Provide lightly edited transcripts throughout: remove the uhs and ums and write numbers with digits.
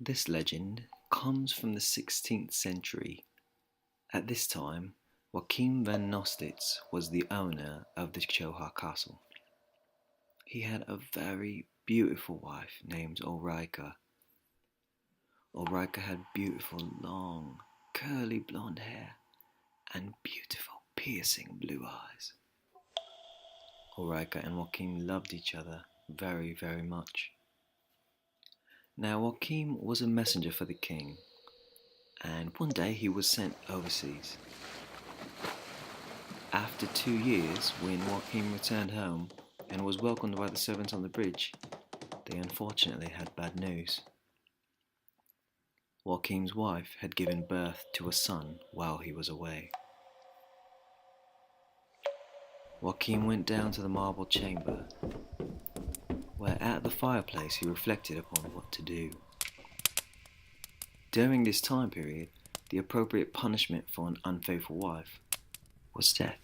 This legend comes from the 16th century. At this time, Joachim van Nostitz was the owner of the Choha Castle. He had a very beautiful wife named Ulrika. Ulrika had beautiful, long, curly blonde hair and beautiful, piercing blue eyes. Ulrika and Joachim loved each other very, very much. Now, Joachim was a messenger for the king, and one day he was sent overseas. After 2 years, when Joachim returned home and was welcomed by the servants on the bridge, they unfortunately had bad news. Joachim's wife had given birth to a son while he was away. Joachim went down to the marble chamber, where at the fireplace he reflected upon what to do. During this time period, the appropriate punishment for an unfaithful wife was death.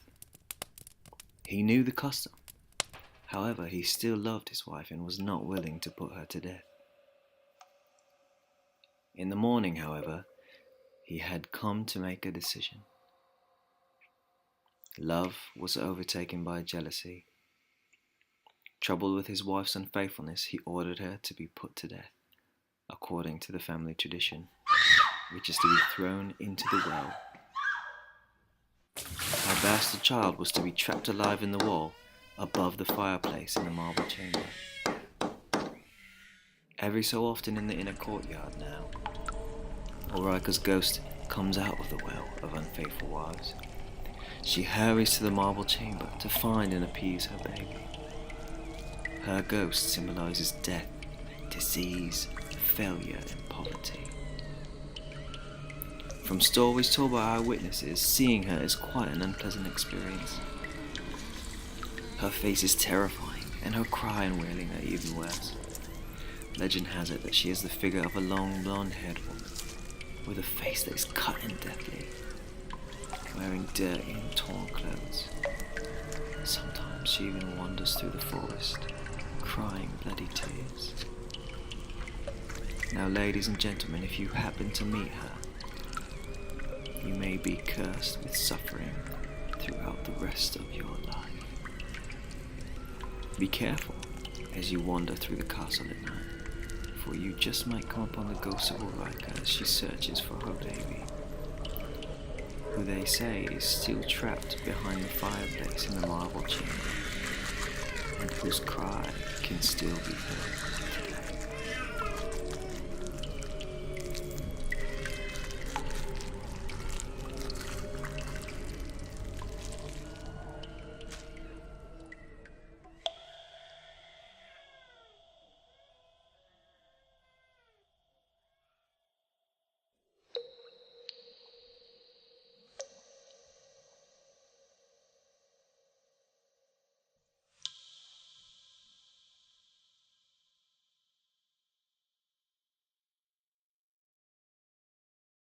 He knew the custom. However, he still loved his wife and was not willing to put her to death. In the morning, however, he had come to make a decision. Love was overtaken by jealousy. Troubled with his wife's unfaithfulness, he ordered her to be put to death, according to the family tradition, which is to be thrown into the well. Her bastard child was to be trapped alive in the wall above the fireplace in the marble chamber. Every so often in the inner courtyard now, Ulrika's ghost comes out of the well of unfaithful wives. She hurries to the marble chamber to find and appease her baby. Her ghost symbolizes death, disease, failure, and poverty. From stories told by eyewitnesses, seeing her is quite an unpleasant experience. Her face is terrifying, and her cry and wailing are even worse. Legend has it that she is the figure of a long blonde-haired woman, with a face that is cut and deathly, wearing dirty and torn clothes. Sometimes she even wanders through the forest, crying bloody tears. Now, ladies and gentlemen, if you happen to meet her, you may be cursed with suffering throughout the rest of your life. Be careful as you wander through the castle at night, for you just might come upon the ghost of Ulrika as she searches for her baby, who they say is still trapped behind the fireplace in the marble chamber, and whose cry can still be heard